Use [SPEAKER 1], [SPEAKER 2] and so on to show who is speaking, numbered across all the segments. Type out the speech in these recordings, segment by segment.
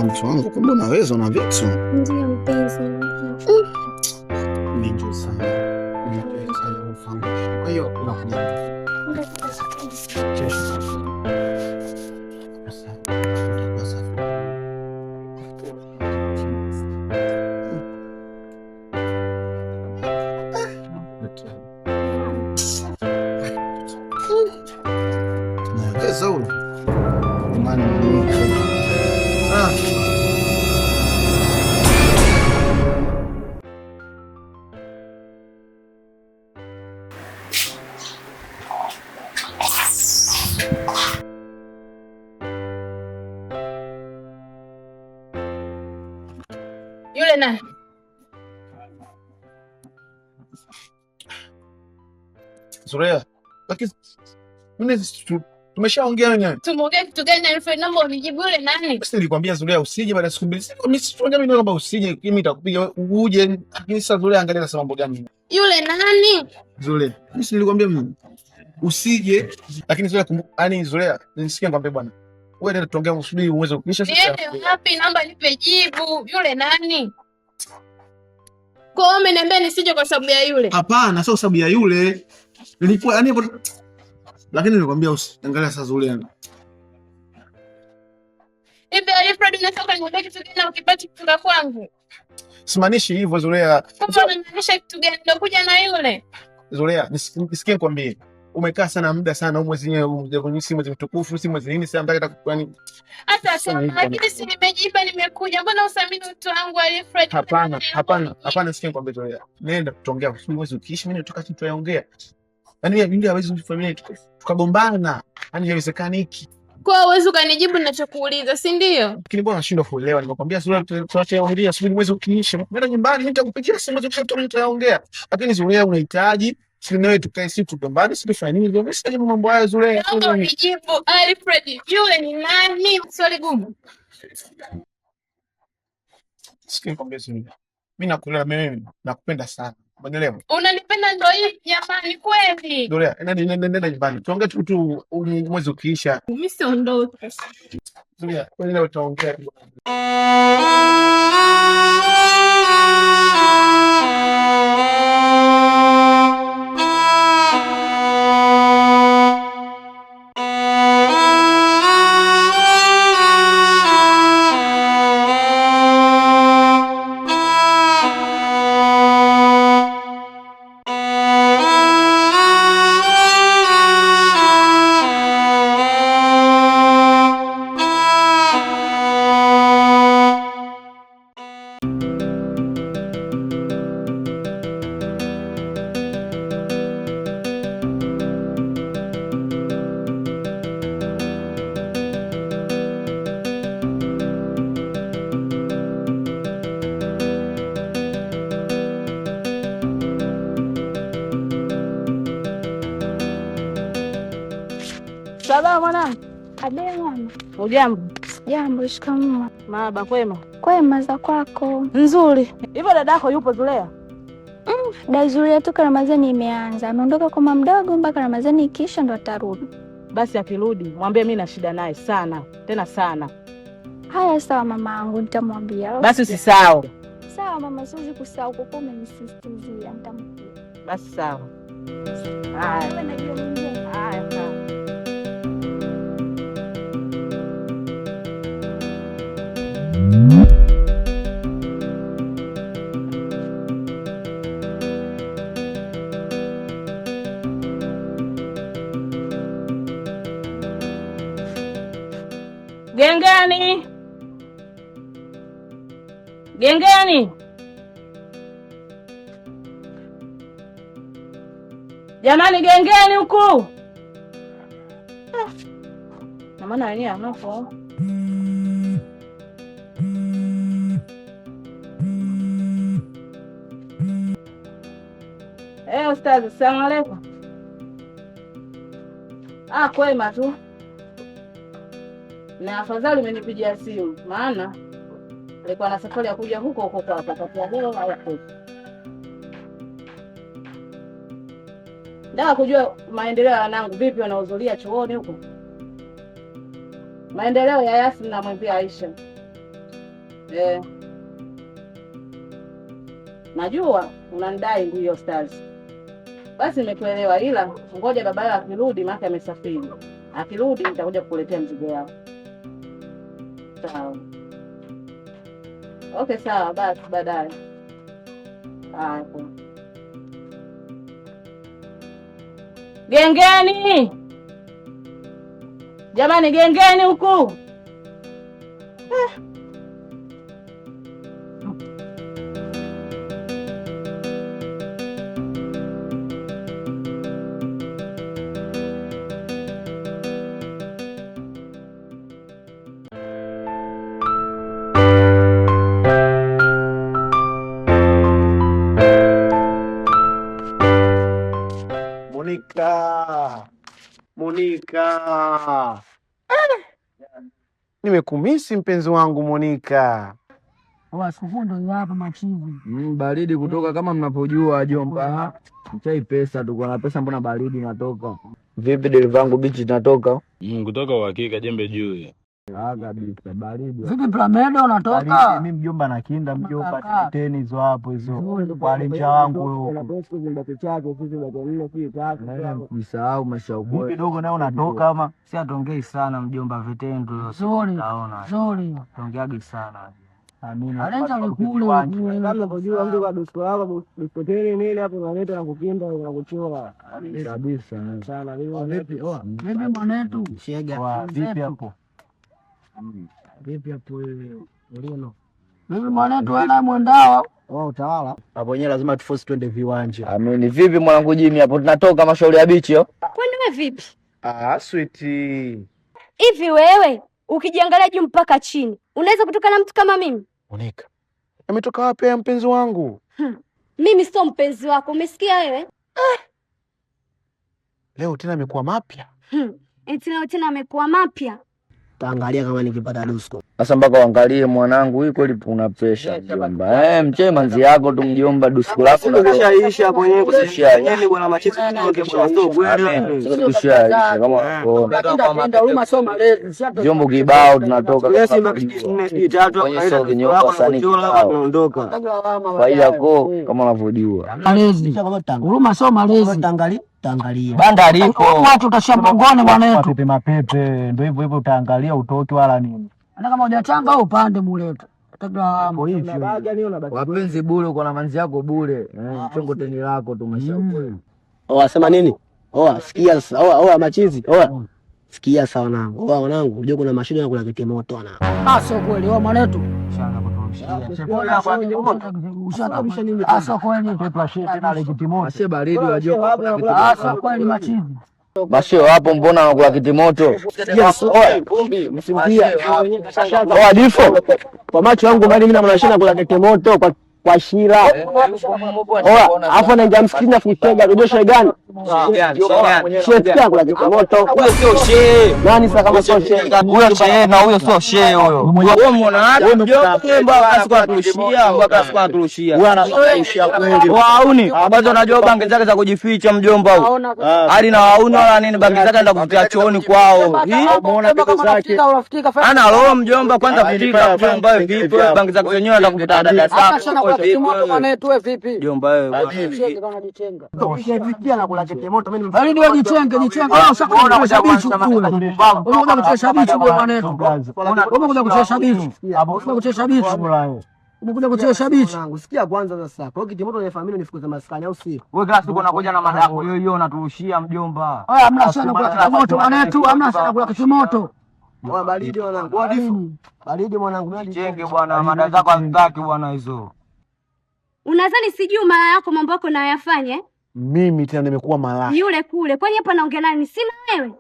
[SPEAKER 1] Mtu wangu, kumbe unaweza, una vitu.
[SPEAKER 2] Ndio mpenzi.
[SPEAKER 1] Mingi sana. Mingi sana ufahamu. Kwa hiyo unakuja. Kesho. Saúl. Mano,
[SPEAKER 2] Yule nani?
[SPEAKER 1] Zorea. Lakini mimi tumeshaongea wenyewe.
[SPEAKER 2] Tumeongea kitu gani Alfred? Naomba unijibu yule nani?
[SPEAKER 1] Basi nilikwambia Zorea usije baada ya siku mbili. Mimi sitonga mimi naomba usije, mimi nitakupiga uje. Lakini sasa Zorea angalia nasema mambo gani?
[SPEAKER 2] Yule nani?
[SPEAKER 1] Zorea. Mimi nilikwambia mimi usije, lakini Zorea yani Zorea nisikia nikwambia bwana. Wewe ndio tuongea usubiri uweze kuisha
[SPEAKER 2] sasa. Niende wapi? Naomba nipe jibu. Yule nani? Kwa hiyo umeniambia nisije kwa sababu ya yule?
[SPEAKER 1] Hapana, sio sababu ya yule. Nilikuwa yani hapo lakini nilikwambia usiangalia sasa Zulia.
[SPEAKER 2] Hivi Alfred unataka niambie kitu gani ukipata kutoka kwangu?
[SPEAKER 1] Simaanishi hivyo Zulia.
[SPEAKER 2] Kama unamaanisha kitu gani ndio kuja na yule?
[SPEAKER 1] Zulia, nisikie nikwambie. Umekaa sana muda sana mwezi wenyewe si mwezi mtukufu, si mwezi nini sasa nataka kwani.
[SPEAKER 2] Hata sasa lakini si nimejipa nimekuja. Mbona usamini mtu wangu Alfred?
[SPEAKER 1] Hapana nisikie nikwambie Zulia. Nenda tutaongea mwezi ukiishi mimi nataka tuyaongea. Yaani mimi hawezi familia tukagombana. Yaani haiwezekani hiki.
[SPEAKER 2] Kwa uwezo ukanijibu ninachokuuliza, si ndio?
[SPEAKER 1] Lakini mbona unashindwa kuelewa? Nimekwambia Zulia tutaongea subiri mwezi ukiisha. Nenda nyumbani mimi nitakupigia simu tutaongea. Lakini Zulia unahitaji si nawe tukae si tugombane si tufanye nini hivyo? Mimi mambo haya Zulia.
[SPEAKER 2] Naomba unijibu Alfred, yule ni nani? Swali gumu.
[SPEAKER 1] Sikia nikwambia Zulia. Mimi nakuelewa, mimi nakupenda sana. Umeelewa?
[SPEAKER 2] Unanipenda ndio hii jamani kweli?
[SPEAKER 1] Dorea, nenda nyumbani. Tuongee tu mwezi ukiisha.
[SPEAKER 2] Mimi siondoke.
[SPEAKER 1] Dorea, wewe leo utaongea.
[SPEAKER 2] Baba mwanangu.
[SPEAKER 3] Abe mama.
[SPEAKER 2] Ujambo?
[SPEAKER 3] Jambo, shikamoo.
[SPEAKER 2] Marahaba, kwema?
[SPEAKER 3] Kwema, za kwako?
[SPEAKER 2] Nzuri. Hivyo dadako yupo Zulea?
[SPEAKER 3] Da Zulea toka Ramadhani imeanza. Ameondoka kwa mama mdogo mpaka Ramadhani ikiisha ndo atarudi.
[SPEAKER 2] Basi akirudi, mwambie mimi na shida naye sana. Tena sana.
[SPEAKER 3] Haya sawa mamangu, nitamwambia.
[SPEAKER 2] Basi usisahau.
[SPEAKER 3] Sawa mama, siwezi kusahau kwa kuwa umenisisitizia, nitamwambia.
[SPEAKER 2] Basi sawa.
[SPEAKER 3] Haya.
[SPEAKER 2] Haya sawa. Gengeni. Gengeni. Jamani gengeni huku. Na maana yeye anapo. Ustaz, asalamu alaykum. Kwema tu. Na afadhali umenipigia simu, maana alikuwa na safari ya kuja huko kwa hapa leo au kesho. Nataka kujua maendeleo ya wanangu vipi, wanahudhuria chuoni huko. Maendeleo ya Yasin na mwambia Aisha.
[SPEAKER 4] Najua unanidai hiyo stars. Basi nimekuelewa, ila ngoja baba yako akirudi, maana amesafiri. Akirudi nitakuja kukuletea mzigo wako. Sawa. Okay, sawa, basi baadaye. Hapo. Gengeni! Jamani, gengeni huku.
[SPEAKER 1] Monica. Nimekumisi mpenzi wangu Monica.
[SPEAKER 5] Sikukuu ndio hapa machizi.
[SPEAKER 6] Baridi kutoka kama mnapojua jomba. Mchai pesa tuko na pesa, mbona baridi inatoka? Vipi delivery wangu bichi inatoka?
[SPEAKER 7] Kutoka uhakika jembe juu.
[SPEAKER 6] Kabisa baridi.
[SPEAKER 5] Vipi Plamedo unatoka?
[SPEAKER 6] Mimi mjomba na kinda mjomba teni hizo hapo hizo. Wale mcha wangu huko. Msahau mashauko. Vipi dogo naye unatoka ama? Si atongei sana mjomba vitendo. Naona.
[SPEAKER 5] Sorry.
[SPEAKER 6] Tongeagi sana.
[SPEAKER 5] Amina. Alenda kule
[SPEAKER 6] kama unajua mtu kwa dusko lako dukoteni nini hapo unaleta na kukinda na kuchora. Kabisa. Sana.
[SPEAKER 5] Vipi mwanetu?
[SPEAKER 6] Shega. Vipi hapo?
[SPEAKER 5] Vipi hapo wewe? Ulino. Vipi mwanetu ana mwendao?
[SPEAKER 6] Utawala. Hapo wenyewe lazima tuforce twende viwanja. Amini. Vipi mwanangu Jimmy hapo tunatoka mashauri ya bichi yo?
[SPEAKER 8] Kwani wewe vipi?
[SPEAKER 1] Sweetie.
[SPEAKER 8] Hivi wewe ukijiangalia juu mpaka chini, unaweza kutoka na mtu kama mimi?
[SPEAKER 1] Monica. Ametoka wapi ya mpenzi wangu?
[SPEAKER 8] Mimi sio mpenzi wako, umesikia wewe?
[SPEAKER 1] Leo tena amekuwa mapya.
[SPEAKER 8] Eti leo tena amekuwa mapya.
[SPEAKER 6] Taangalia kama nikipata dusko. Sasa mpaka uangalie mwanangu, hii kweli una pressure mjomba. Mche manzi yako tu mjomba, dusko lako kishaisha hapo yenyewe kushaisha. Bwana machizi kidogo kwa stop wewe. Kushaisha kama
[SPEAKER 5] Nenda huruma soma leo.
[SPEAKER 6] Jombo kibao tunatoka. Yes, mpaka 4 kwenye soko nyoka sani tunaondoka. Faida yako kama unavyojua.
[SPEAKER 5] Malezi. Huruma soma malezi.
[SPEAKER 6] Taangalia. Banda lipo.
[SPEAKER 5] Watu utashambongoni mwanetu.
[SPEAKER 6] Pepe mapepe, ndio hivyo utaangalia utoki wala nini.
[SPEAKER 5] Ana kama hujachanga au upande muletu.
[SPEAKER 6] Hapo hivi. Wapenzi bure uko na manzi yako bure. Chongo teni lako tumeshauri.
[SPEAKER 9] Wasema nini? Sikia sasa. Machizi. Sikia sawa nangu. Wanangu, unajua kuna mashine na kuna kiti moto ana.
[SPEAKER 5] Sio kweli mwanetu.
[SPEAKER 6] Shanga kutoshia.
[SPEAKER 5] Sio kweli.
[SPEAKER 6] Pepa shit na ile kiti moto. Ashe baridi wajua.
[SPEAKER 5] Sio kweli machizi.
[SPEAKER 6] Basi hapo mbona unakula kiti moto?
[SPEAKER 9] Msimpia. Difo. Kwa macho yangu bali mimi na mnashina kula kiti moto kwa shira. Afa na ingia msikini na futega unajua shehe gani? Shehe kula kiti moto.
[SPEAKER 6] Huyo sio shehe.
[SPEAKER 9] Nani sasa kama sio shehe?
[SPEAKER 6] Huyo shehe na huyo sio shehe huyo. Wewe muona wapi? Mpaka aturushia. Wewe anarushia kweli. Wauni, ambazo unajua bangi zake za kujificha mjomba huyo. Hadi na wauni wala nini bangi zake anaenda kutia chooni kwao.
[SPEAKER 9] Umeona pesa zake.
[SPEAKER 6] Ana roho mjomba, kwanza kutika mjomba wewe vipi? Bangi zake zenyewe anaenda kukuta dada zako.
[SPEAKER 5] Vipi?
[SPEAKER 6] Mjomba wewe.
[SPEAKER 9] Ukifikia na kula kiti moto mimi
[SPEAKER 5] baridi wajitenge. Unakuja kuchesha bichu. Unakuja kuchesha bichu mwanetu. Unakuja kuchesha bichu. Unakuja kuchesha bichu. Umekuja kuchesha bichu.
[SPEAKER 9] Sikia kwanza sasa. Kwa kiti moto unafahamini nifukuze maskani au si?
[SPEAKER 6] Wewe kila siku unakuja na mada yako hiyo unaturushia mjomba.
[SPEAKER 5] Hamna sana kula kiti moto mwanetu, hamna sana kula kiti moto.
[SPEAKER 9] Baridi mwanangu. Baridi mwanangu.
[SPEAKER 6] Chenge bwana, mada zako hazitaki bwana hizo.
[SPEAKER 8] Unadhani sijui mara yako mambo yako na yafanye?
[SPEAKER 1] Mimi tena nimekuwa malaya.
[SPEAKER 8] Yule kule. Kwani hapa naongea nani? Sina wewe.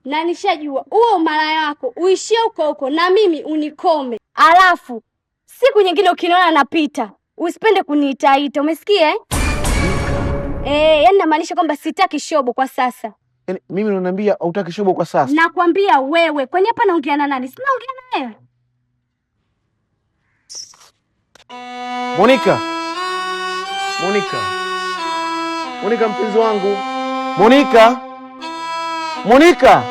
[SPEAKER 8] Na nishajua huo malaya wako uishie huko na mimi unikome. Alafu siku nyingine ukiniona napita, usipende kuniitaita. Umesikia yani namaanisha kwamba sitaki shobo kwa sasa.
[SPEAKER 1] Yaani mimi unaniambia hutaki shobo kwa sasa?
[SPEAKER 8] Nakwambia wewe. Kwani hapa naongea na nani? Sina ongea na wewe.
[SPEAKER 1] Monica. Monica mpenzi wangu. Monica.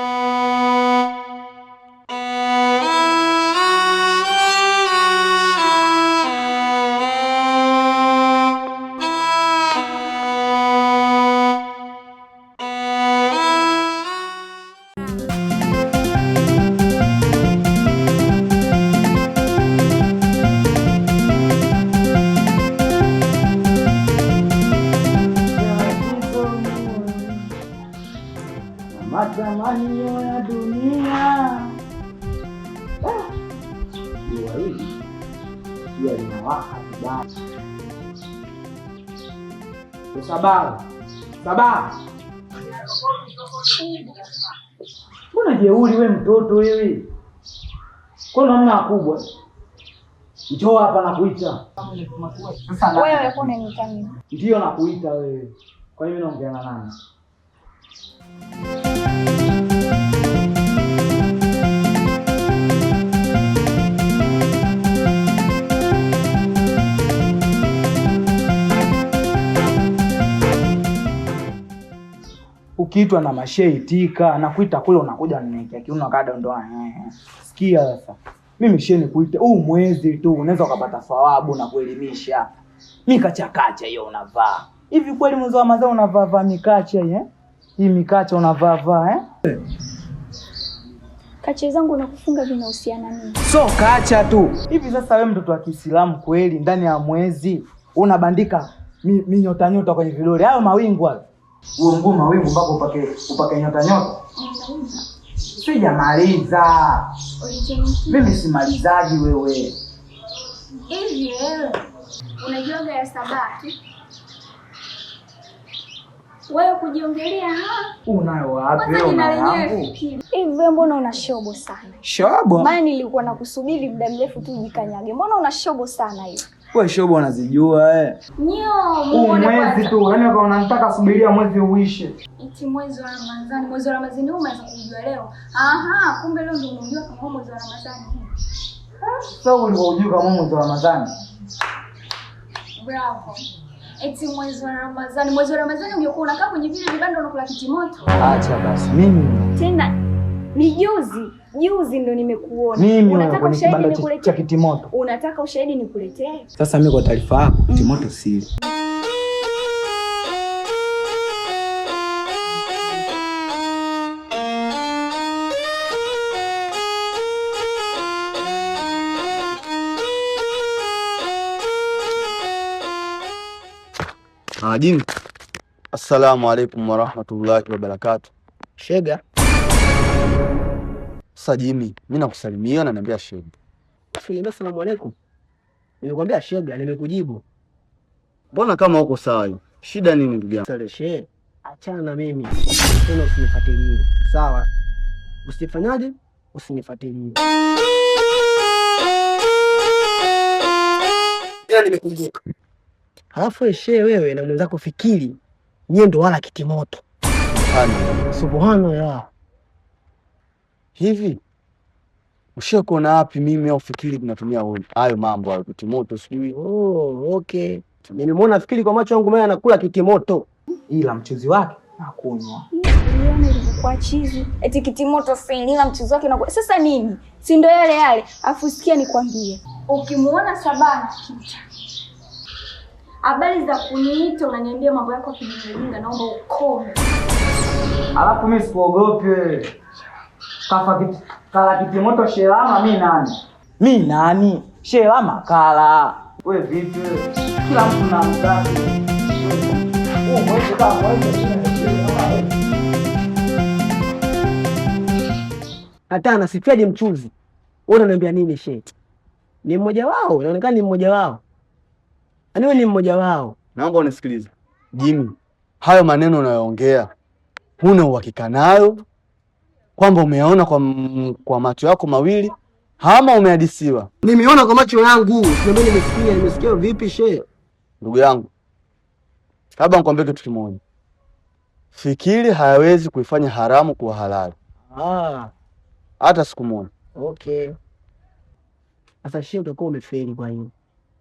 [SPEAKER 8] dunia.
[SPEAKER 5] Jua hili jua linawaka vibaya. Sabaa. Mbona jeuri we mtoto wewe? Kwa namna kubwa. Njoo hapa nakuita.
[SPEAKER 3] Sasa wewe kuna nini mimi?
[SPEAKER 5] Ndio nakuita wewe. Kwa hiyo mimi naongea na nani? Ukiitwa na mashehe itika, nakuita kule unakuja ninaekea kiuno kada ndo. Sikia sasa. Mimi shehe nikuite huu mwezi tu unaweza ukapata thawabu na kuelimisha. Mikachakacha hiyo unavaa. Hivi kweli mwezi wa Ramadhani unavaa mikacha hii mikacha unavaa
[SPEAKER 3] Kacha zangu na kufunga vinahusiana nini?
[SPEAKER 5] So kacha tu. Hivi sasa wewe mtoto wa Kiislamu kweli ndani ya mwezi unabandika nyota kwenye vidole. Hayo mawingu hayo. Uongo mawingu mpaka upake nyota. Sijamaliza. Mimi simalizaji wewe.
[SPEAKER 3] Hivi wewe unajua ya sabati? Wewe kujiongelea
[SPEAKER 5] unayo wapi wewe mwanangu?
[SPEAKER 3] Hivi wewe mbona una shobo sana?
[SPEAKER 5] Shobo?
[SPEAKER 3] Maana nilikuwa nakusubiri muda mrefu tu jikanyage. Mbona una shobo sana hiyo?
[SPEAKER 5] Wewe shobo unazijua
[SPEAKER 3] Nyoo, muone
[SPEAKER 5] mwezi tu, yaani kama unataka subiria mwezi uishe.
[SPEAKER 3] Eti mwezi wa Ramadhani, mwezi wa Ramadhani umeanza kujua leo. Aha, kumbe leo ndio unajua kama mwezi wa Ramadhani.
[SPEAKER 5] Sasa unajua kama mwezi wa Ramadhani.
[SPEAKER 3] Bravo. Eti mwezi wa Ramadhani, ungekuwa unakaa kwenye vile vibanda unakula kitimoto.
[SPEAKER 5] Acha basi. Mimi
[SPEAKER 3] tena ni juzi ndo nimekuona.
[SPEAKER 5] Unataka ushahidi nikuletee kitimoto?
[SPEAKER 3] Unataka ushahidi nikuletee?
[SPEAKER 5] Sasa mimi kwa taarifa yako, kitimoto siri.
[SPEAKER 6] Jini. Assalamu alaikum warahmatullahi wabarakatuh.
[SPEAKER 9] Shega.
[SPEAKER 6] Sasa Jimmy, mimi nakusalimia na niambia shega.
[SPEAKER 9] Niambia assalamu alaikum. Nimekwambia shega, nimekujibu.
[SPEAKER 6] Mbona kama uko sawa hiyo? Shida nini ndugu yangu?
[SPEAKER 9] Sasa shehe, achana na mimi. Tena usinifuatilie. Sawa? Usifanyaje? Usinifuatilie. Ila nimekumbuka. Halafu shehe wewe na mwenzako Fikiri, nyie ndo wala kitimoto. Subhanallah.
[SPEAKER 6] Hivi ushakuona wapi mimi au Fikiri tunatumia hayo mambo hayo kitimoto sijui?
[SPEAKER 9] Okay. Nimemwona Fikiri kwa macho yangu mimi anakula kitimoto.
[SPEAKER 5] Ila mchuzi wake hakunywa.
[SPEAKER 3] Uliona ilikuwa chizi. Eti kitimoto feni ila mchuzi wake na sasa nini? Si ndo yale. Afu sikia nikwambie. Ukimuona Sabana kita. Habari za kuniita unaniambia mambo yako kijinga, naomba ukome.
[SPEAKER 5] Alafu mimi sikuogope. Kala kitimoto Shelama mimi nani? Mimi nani? Shelama kala. Wewe vipi? Kila mtu na mtaki. Wewe kama wewe
[SPEAKER 9] hata anasifiaje mchuzi? Wewe unaniambia nini shehe? Ni mmoja wao, inaonekana ni mmoja wao. Wewe ni mmoja wao.
[SPEAKER 6] Naomba unisikilize. Jimmy, hayo maneno unayoongea huna uhakika nayo kwamba umeyaona kwa macho yako mawili ama umehadisiwa?
[SPEAKER 9] Nimeona kwa macho yangu. Niambie nimesikia vipi shehe?
[SPEAKER 6] Ndugu yangu, labda nikwambie kitu kimoja. Fikiri hayawezi kuifanya haramu kuwa halali. Hata siku moja.
[SPEAKER 9] Okay. Sasa shehe utakuwa umefeli kwa hiyo.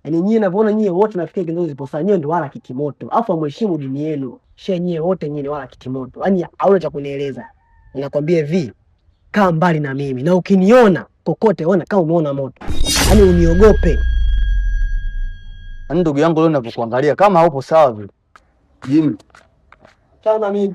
[SPEAKER 9] Yaani nyie navyoona nyie wote nafikia kinzo zipo sawa, nyie ndio wala kitimoto. Afu amheshimu dini yenu. Shehe nyie wote nyie ni wala kitimoto. Yaani hauna cha kunieleza. Ninakwambia hivi, kaa mbali na mimi na ukiniona kokote ona kama umeona moto. Yaani uniogope.
[SPEAKER 6] Yaani ndugu yangu leo ninapokuangalia kama haupo sawa vile. Jimmy,
[SPEAKER 9] chana mimi.